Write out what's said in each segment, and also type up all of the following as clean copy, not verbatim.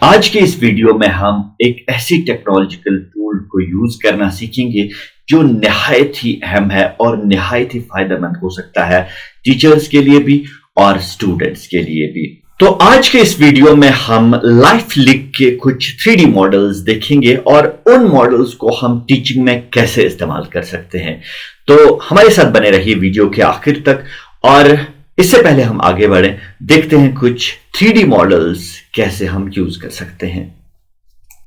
आज के इस वीडियो में हम एक ऐसी टेक्नोलॉजिकल टूल को यूज करना सीखेंगे जो निहायत ही अहम है और निहायत ही फायदेमंद हो सकता है टीचर्स के लिए भी और स्टूडेंट्स के लिए भी। तो आज के इस वीडियो में हम लाइफलिक के कुछ 3D मॉडल्स देखेंगे और उन मॉडल्स को हम टीचिंग में कैसे इस्तेमाल कर सकते हैं। तो हमारे साथ बने रहिए वीडियो के आखिर तक। और इससे पहले हम आगे बढ़ें, देखते हैं कुछ 3D मॉडल्स कैसे हम यूज कर सकते हैं।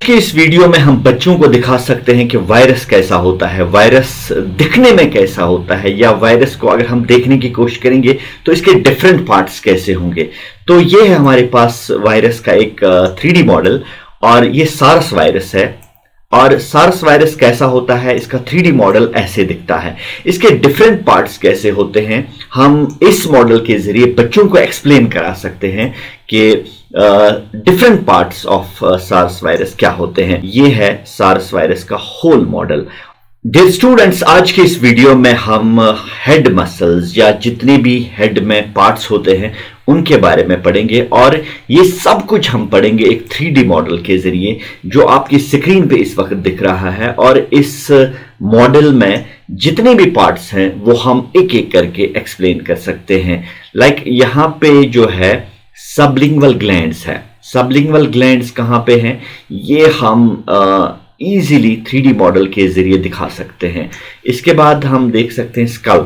कि इस वीडियो में हम बच्चों को दिखा सकते हैं कि वायरस कैसा होता है, वायरस दिखने में कैसा होता है, या वायरस को अगर हम देखने की कोशिश करेंगे तो इसके डिफरेंट पार्ट्स कैसे होंगे। तो ये है हमारे पास वायरस का एक 3D मॉडल और ये सार्स वायरस है। और सार्स वायरस कैसा होता है, इसका 3D मॉडल ऐसे दिखता है। इसके डिफरेंट पार्ट्स कैसे होते हैं, हम इस मॉडल के जरिए बच्चों को एक्सप्लेन करा सकते हैं कि different parts of SARS virus क्या होते हैं। ये है सार्स वायरस का होल मॉडल। डियर स्टूडेंट्स, आज के इस वीडियो में हम हेड मसल्स या जितने भी हेड में पार्ट्स होते हैं उनके बारे में पढ़ेंगे और ये सब कुछ हम पढ़ेंगे एक 3D मॉडल के जरिए जो आपकी स्क्रीन पे इस वक्त दिख रहा है। और इस मॉडल में जितने भी पार्ट्स हैं वो हम एक एक करके एक्सप्लेन कर सकते हैं। लाइक यहाँ पे जो है सबलिंगुअल ग्लैंड्स है। सबलिंगुअल ग्लैंड्स कहाँ पे हैं, ये हम इजीली 3D मॉडल के जरिए दिखा सकते हैं। इसके बाद हम देख सकते हैं स्कल,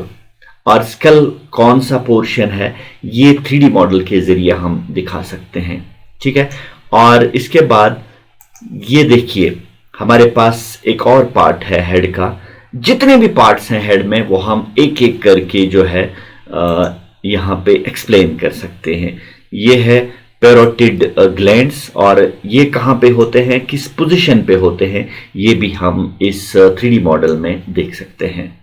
और स्कल कौन सा पोर्शन है ये 3D मॉडल के जरिए हम दिखा सकते हैं, ठीक है। और इसके बाद ये देखिए हमारे पास एक और पार्ट है हेड का। जितने भी पार्ट्स हैं हेड में वो हम एक एक करके जो है यहाँ पे एक्सप्लेन कर सकते हैं। ये है पैरोटिड ग्लैंड्स और ये कहाँ पे होते हैं, किस पोजीशन पे होते हैं, ये भी हम इस 3D मॉडल में देख सकते हैं।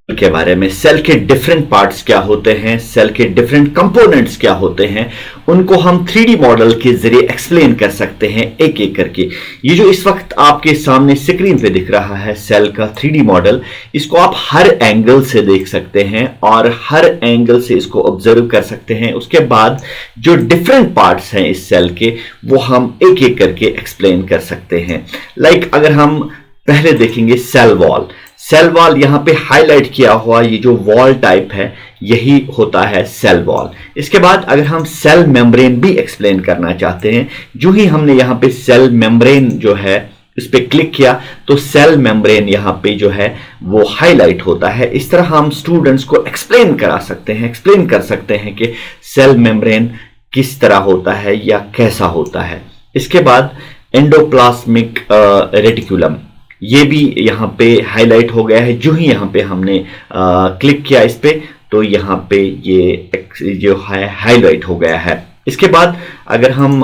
के बारे में सेल के डिफरेंट पार्ट्स क्या होते हैं, सेल के डिफरेंट कंपोनेंट्स क्या होते हैं, उनको हम 3D मॉडल के जरिए एक्सप्लेन कर सकते हैं एक एक करके। ये जो इस वक्त आपके सामने स्क्रीन पे दिख रहा है सेल का 3D मॉडल, इसको आप हर एंगल से देख सकते हैं और हर एंगल से इसको ऑब्जर्व कर सकते हैं। उसके बाद जो डिफरेंट पार्ट्स हैं इस सेल के वो हम एक एक करके एक्सप्लेन कर सकते हैं। लाइक अगर हम पहले देखेंगे सेल वॉल। सेल वॉल यहाँ पे हाईलाइट किया हुआ ये जो वॉल टाइप है यही होता है सेल वॉल। इसके बाद अगर हम सेल मेम्ब्रेन भी एक्सप्लेन करना चाहते हैं, जो ही हमने यहाँ पे सेल मेम्ब्रेन जो है इस पे क्लिक किया तो सेल मेम्ब्रेन यहाँ पे जो है वो हाईलाइट होता है। इस तरह हम स्टूडेंट्स को एक्सप्लेन करा सकते हैं, एक्सप्लेन कर सकते हैं कि सेल मेम्ब्रेन किस तरह होता है या कैसा होता है। इसके बाद एंडोप्लाज्मिक रेटिकुलम, ये भी यहाँ पे हाईलाइट हो गया है। जो ही यहाँ पे हमने क्लिक किया इस पे तो यहाँ पे ये जो है हाईलाइट हो गया है। इसके बाद अगर हम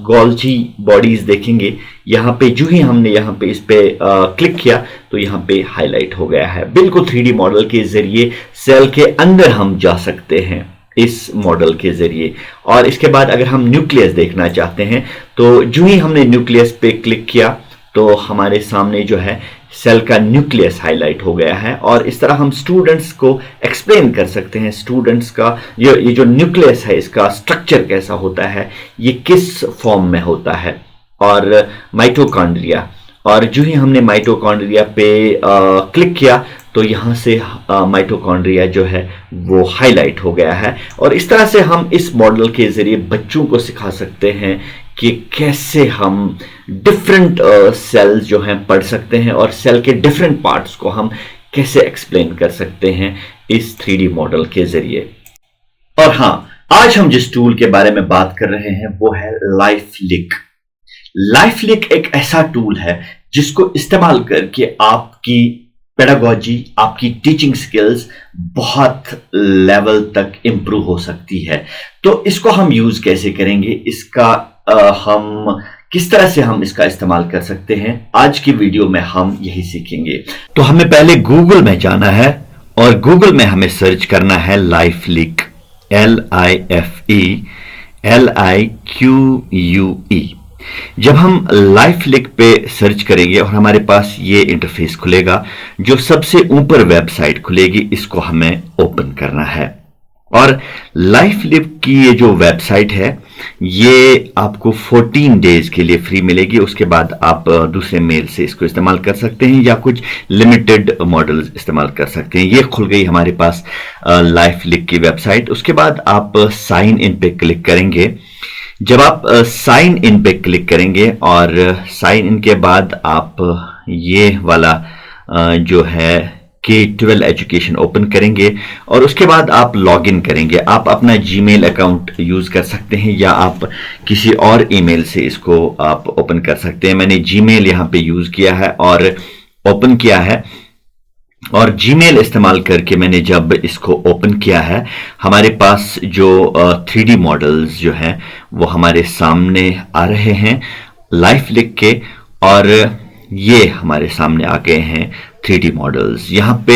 गोल्जी बॉडीज देखेंगे, यहाँ पे जो ही हमने यहाँ पे इस पे क्लिक किया तो यहाँ पे हाईलाइट हो गया है। बिल्कुल 3D मॉडल के जरिए सेल के अंदर हम जा सकते हैं इस मॉडल के जरिए। और इसके बाद अगर हम न्यूक्लियस देखना चाहते हैं तो जो ही हमने न्यूक्लियस पे क्लिक किया तो हमारे सामने जो है सेल का न्यूक्लियस हाईलाइट हो गया है। और इस तरह हम स्टूडेंट्स को एक्सप्लेन कर सकते हैं स्टूडेंट्स का ये जो न्यूक्लियस है इसका स्ट्रक्चर कैसा होता है, ये किस फॉर्म में होता है। और माइटोकॉन्ड्रिया, और जो ही हमने माइटोकॉन्ड्रिया पे क्लिक किया तो यहाँ से माइटोकॉन्ड्रिया जो है वो हाईलाइट हो गया है। और इस तरह से हम इस मॉडल के जरिए बच्चों को सिखा सकते हैं कि कैसे हम डिफरेंट सेल्स जो हैं पढ़ सकते हैं और सेल के डिफरेंट पार्ट्स को हम कैसे एक्सप्लेन कर सकते हैं इस 3D मॉडल के जरिए। और हाँ, आज हम जिस टूल के बारे में बात कर रहे हैं वो है लाइफलिक। लाइफलिक एक ऐसा टूल है जिसको इस्तेमाल करके आपकी पेडागोजी, आपकी टीचिंग स्किल्स बहुत लेवल तक इंप्रूव हो सकती है। तो इसको हम यूज कैसे करेंगे, इसका हम किस तरह से हम इसका इस्तेमाल कर सकते हैं, आज की वीडियो में हम यही सीखेंगे। तो हमें पहले गूगल में जाना है और गूगल में हमें सर्च करना है लाइफलिक, LIFELIQUE। जब हम लाइफलिक पे सर्च करेंगे और हमारे पास ये इंटरफेस खुलेगा, जो सबसे ऊपर वेबसाइट खुलेगी इसको हमें ओपन करना है। और लाइफ लिव की ये जो वेबसाइट है ये आपको 14 डेज के लिए फ्री मिलेगी। उसके बाद आप दूसरे मेल से इसको इस्तेमाल कर सकते हैं या कुछ लिमिटेड मॉडल्स इस्तेमाल कर सकते हैं। ये खुल गई हमारे पास लाइफ लिव की वेबसाइट। उसके बाद आप साइन इन पे क्लिक करेंगे। जब आप साइन इन पे क्लिक करेंगे और साइन इन के बाद आप ये वाला जो है K12 एजुकेशन ओपन करेंगे और उसके बाद आप लॉग इन करेंगे। आप अपना जीमेल अकाउंट यूज कर सकते हैं या आप किसी और ईमेल से इसको आप ओपन कर सकते हैं। मैंने जीमेल यहाँ पे यूज किया है और ओपन किया है, और जीमेल इस्तेमाल करके मैंने जब इसको ओपन किया है हमारे पास जो 3D मॉडल्स जो हैं वो हमारे सामने आ रहे हैं लाइफ लिव के, और ये हमारे सामने आ गए हैं 3D मॉडल्स। यहाँ पे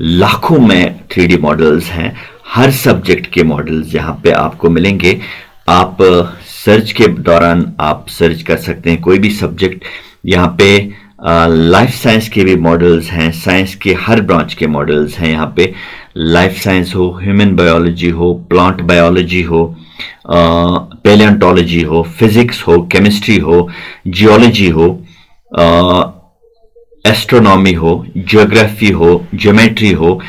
लाखों में 3D मॉडल्स हैं, हर सब्जेक्ट के मॉडल्स यहाँ पे आपको मिलेंगे। आप सर्च के दौरान आप सर्च कर सकते हैं कोई भी सब्जेक्ट। यहाँ पे लाइफ साइंस के भी मॉडल्स हैं, साइंस के हर ब्रांच के मॉडल्स हैं। यहाँ पे लाइफ साइंस हो, ह्यूमन बायोलॉजी हो, प्लांट बायोलॉजी हो, पैलियोंटोलॉजी हो, फिजिक्स हो, केमिस्ट्री हो, जियोलॉजी हो, एस्ट्रोनॉमी हो, ज्योग्राफी हो, ज्योमेट्री हो,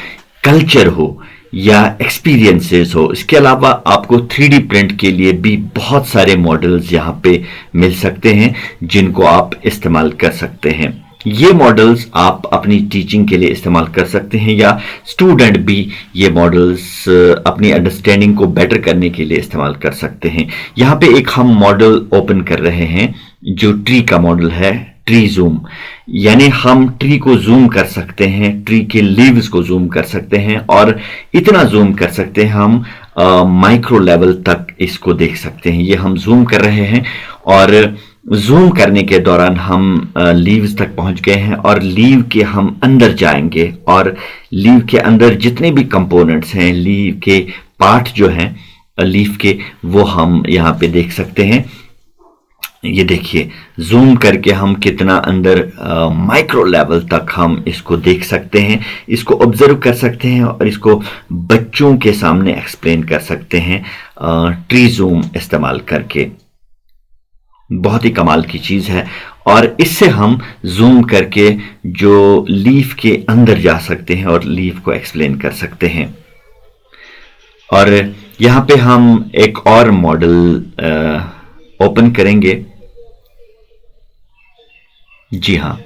कल्चर हो या एक्सपीरियंसेस हो। इसके अलावा आपको 3D प्रिंट के लिए भी बहुत सारे मॉडल्स यहाँ पे मिल सकते हैं जिनको आप इस्तेमाल कर सकते हैं। ये मॉडल्स आप अपनी टीचिंग के लिए इस्तेमाल कर सकते हैं या स्टूडेंट भी ये मॉडल्स अपनी अंडरस्टैंडिंग को बेटर करने के लिए इस्तेमाल कर सकते हैं। यहाँ पे एक हम मॉडल ओपन कर रहे हैं जो ट्री का मॉडल है, ट्री जूम, यानी हम ट्री को जूम कर सकते हैं, ट्री के लीव्स को जूम कर सकते हैं और इतना जूम कर सकते हैं हम माइक्रो लेवल तक इसको देख सकते हैं। ये हम जूम कर रहे हैं और जूम करने के दौरान हम लीव्स तक पहुंच गए हैं और लीव के हम अंदर जाएंगे और लीव के अंदर जितने भी कंपोनेंट्स हैं, लीव के पार्ट जो हैं लीफ के, वो हम यहाँ पे देख सकते हैं। ये देखिए जूम करके हम कितना अंदर माइक्रो लेवल तक हम इसको देख सकते हैं, इसको ऑब्जर्व कर सकते हैं और इसको बच्चों के सामने एक्सप्लेन कर सकते हैं ट्री जूम इस्तेमाल करके। बहुत ही कमाल की चीज है और इससे हम जूम करके जो लीफ के अंदर जा सकते हैं और लीफ को एक्सप्लेन कर सकते हैं। और यहाँ पे हम एक और मॉडल ओपन करेंगे। जी हाँ,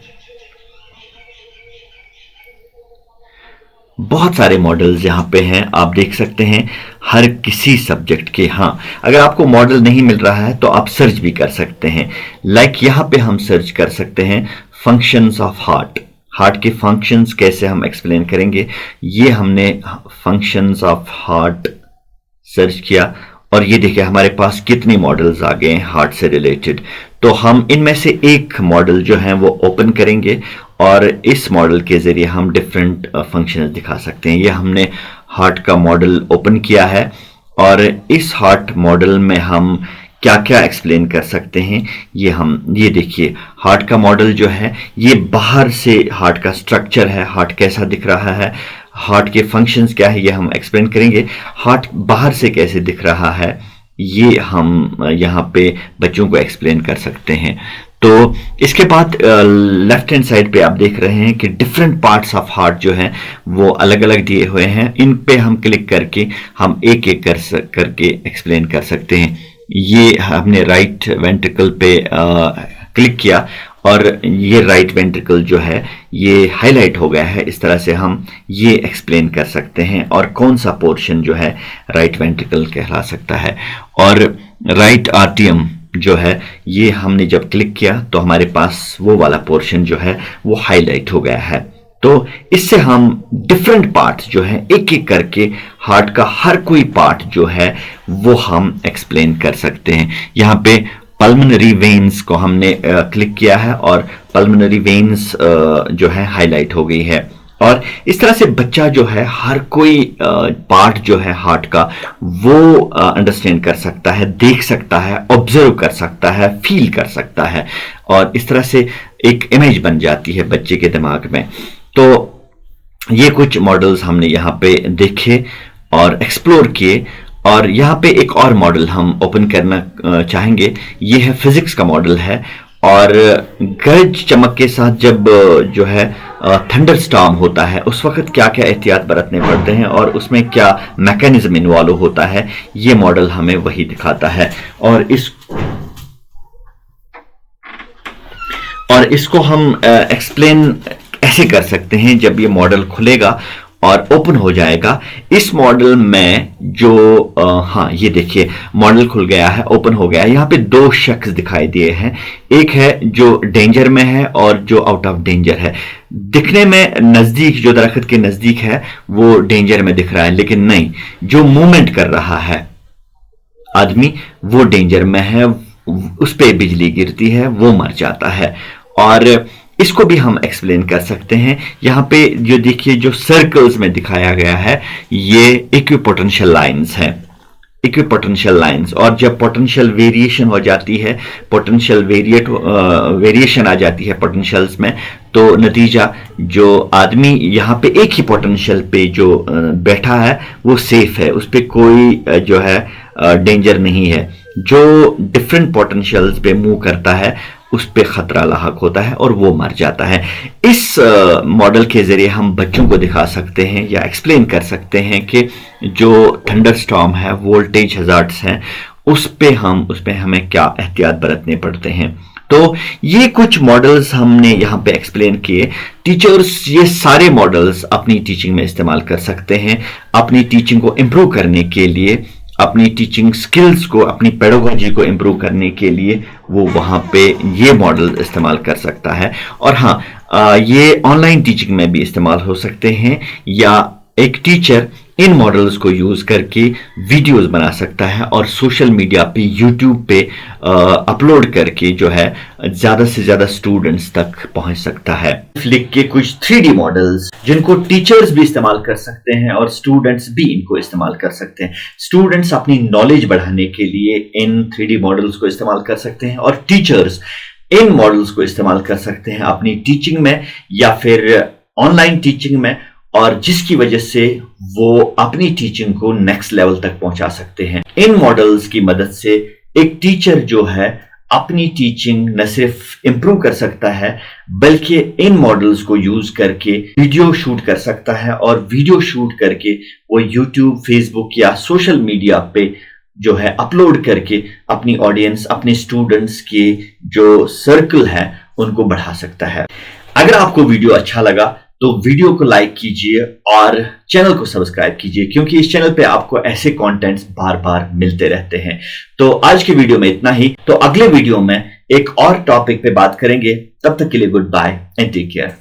बहुत सारे मॉडल्स यहाँ पे हैं, आप देख सकते हैं हर किसी सब्जेक्ट के। हाँ, अगर आपको मॉडल नहीं मिल रहा है तो आप सर्च भी कर सकते हैं। लाइक यहाँ पे हम सर्च कर सकते हैं फंक्शंस ऑफ हार्ट। हार्ट के फंक्शंस कैसे हम एक्सप्लेन करेंगे, ये हमने फंक्शंस ऑफ हार्ट सर्च किया और ये देखिए हमारे पास कितनी मॉडल्स आ गए हैं हार्ट से रिलेटेड। तो हम इनमें से एक मॉडल जो है वो ओपन करेंगे और इस मॉडल के जरिए हम डिफरेंट फंक्शंस दिखा सकते हैं। ये हमने हार्ट का मॉडल ओपन किया है और इस हार्ट मॉडल में हम क्या क्या एक्सप्लेन कर सकते हैं ये देखिए हार्ट का मॉडल जो है ये बाहर से हार्ट का स्ट्रक्चर है, हार्ट कैसा दिख रहा है, हार्ट के फंक्शंस क्या है ये हम एक्सप्लेन करेंगे। हार्ट बाहर से कैसे दिख रहा है ये हम यहाँ पे बच्चों को एक्सप्लेन कर सकते हैं। तो इसके बाद लेफ्ट हैंड साइड पे आप देख रहे हैं कि डिफरेंट पार्ट्स ऑफ हार्ट जो हैं वो अलग अलग दिए हुए हैं। इन पे हम क्लिक करके हम एक एक करके एक्सप्लेन कर सकते हैं। ये हमने राइट वेंट्रिकल पे क्लिक किया और ये राइट वेंट्रिकल जो है ये हाईलाइट हो गया है। इस तरह से हम ये एक्सप्लेन कर सकते हैं और कौन सा पोर्शन जो है राइट वेंट्रिकल कहला सकता है। और राइट आर्टियम जो है ये हमने जब क्लिक किया तो हमारे पास वो वाला पोर्शन जो है वो हाईलाइट हो गया है। तो इससे हम डिफरेंट पार्ट्स जो है एक एक करके हार्ट का हर कोई पार्ट जो है वो हम एक्सप्लेन कर सकते हैं। यहाँ पे पल्मोनरी वेन्स को हमने क्लिक किया है और पल्मोनरी वेन्स जो है हाईलाइट हो गई है। और इस तरह से बच्चा जो है हर कोई पार्ट जो है हार्ट का वो अंडरस्टैंड कर सकता है, देख सकता है, ऑब्जर्व कर सकता है, फील कर सकता है और इस तरह से एक इमेज बन जाती है बच्चे के दिमाग में। तो ये कुछ मॉडल्स हमने यहाँ पे देखे और एक्सप्लोर किए। और यहाँ पे एक और मॉडल हम ओपन करना चाहेंगे। ये है फिजिक्स का मॉडल है। और गरज चमक के साथ जब जो है थंडर स्टॉर्म होता है, उस वक्त क्या क्या एहतियात बरतने पड़ते हैं और उसमें क्या मैकेनिज्म इन्वॉल्व होता है, ये मॉडल हमें वही दिखाता है। और इसको हम एक्सप्लेन ऐसे कर सकते हैं। जब ये मॉडल खुलेगा और ओपन हो जाएगा, इस मॉडल में जो हाँ, ये देखिए मॉडल खुल गया है, ओपन हो गया है। यहाँ पे दो शख्स दिखाई दिए हैं, एक है जो डेंजर में है और जो आउट ऑफ डेंजर है। दिखने में नजदीक, जो दरख्त के नजदीक है वो डेंजर में दिख रहा है, लेकिन नहीं, जो मूवमेंट कर रहा है आदमी वो डेंजर में है, उस पे बिजली गिरती है, वो मर जाता है। और इसको भी हम एक्सप्लेन कर सकते हैं। यहाँ पे जो देखिए, जो सर्कल्स में दिखाया गया है, ये इक्विपोटेंशियल लाइंस हैं, इक्विपोटेंशियल लाइंस। और जब पोटेंशियल वेरिएशन हो जाती है, पोटेंशियल वेरिएशन आ जाती है पोटेंशियल्स में, तो नतीजा जो आदमी यहाँ पे एक ही पोटेंशियल पे जो बैठा है वो सेफ है, उस पर कोई जो है डेंजर नहीं है। जो डिफरेंट पोटेंशियल्स पे मूव करता है उस पे खतरा लाहक होता है और वो मर जाता है। इस मॉडल के जरिए हम बच्चों को दिखा सकते हैं या एक्सप्लेन कर सकते हैं कि जो थंडर स्टॉर्म है, वोल्टेज हजार्ड्स हैं, उस पे हमें क्या एहतियात बरतने पड़ते हैं। तो ये कुछ मॉडल्स हमने यहाँ पे एक्सप्लेन किए। टीचर्स ये सारे मॉडल्स अपनी टीचिंग में इस्तेमाल कर सकते हैं, अपनी टीचिंग को इम्प्रूव करने के लिए, अपनी टीचिंग स्किल्स को, अपनी पेडागोजी को इम्प्रूव करने के लिए वो वहाँ पे ये मॉडल इस्तेमाल कर सकता है। और हाँ, ये ऑनलाइन टीचिंग में भी इस्तेमाल हो सकते हैं, या एक टीचर इन मॉडल्स को यूज करके वीडियोस बना सकता है और सोशल मीडिया पे, यूट्यूब पे अपलोड करके जो है ज्यादा से ज्यादा स्टूडेंट्स तक पहुंच सकता है। लिख के कुछ 3D मॉडल्स जिनको टीचर्स भी इस्तेमाल कर सकते हैं और स्टूडेंट्स भी इनको इस्तेमाल कर सकते हैं। स्टूडेंट्स अपनी नॉलेज बढ़ाने के लिए इन 3D मॉडल्स को इस्तेमाल कर सकते हैं, और टीचर्स इन मॉडल्स को इस्तेमाल कर सकते हैं अपनी टीचिंग में या फिर ऑनलाइन टीचिंग में, और जिसकी वजह से वो अपनी टीचिंग को नेक्स्ट लेवल तक पहुंचा सकते हैं। इन मॉडल्स की मदद से एक टीचर जो है अपनी टीचिंग न सिर्फ इंप्रूव कर सकता है, बल्कि इन मॉडल्स को यूज करके वीडियो शूट कर सकता है, और वीडियो शूट करके वो यूट्यूब, फेसबुक या सोशल मीडिया पे जो है अपलोड करके अपनी ऑडियंस, अपने स्टूडेंट्स के जो सर्कल है उनको बढ़ा सकता है। अगर आपको वीडियो अच्छा लगा तो वीडियो को लाइक कीजिए और चैनल को सब्सक्राइब कीजिए, क्योंकि इस चैनल पे आपको ऐसे कंटेंट्स बार बार मिलते रहते हैं। तो आज के वीडियो में इतना ही। तो अगले वीडियो में एक और टॉपिक पे बात करेंगे। तब तक के लिए goodbye and take care.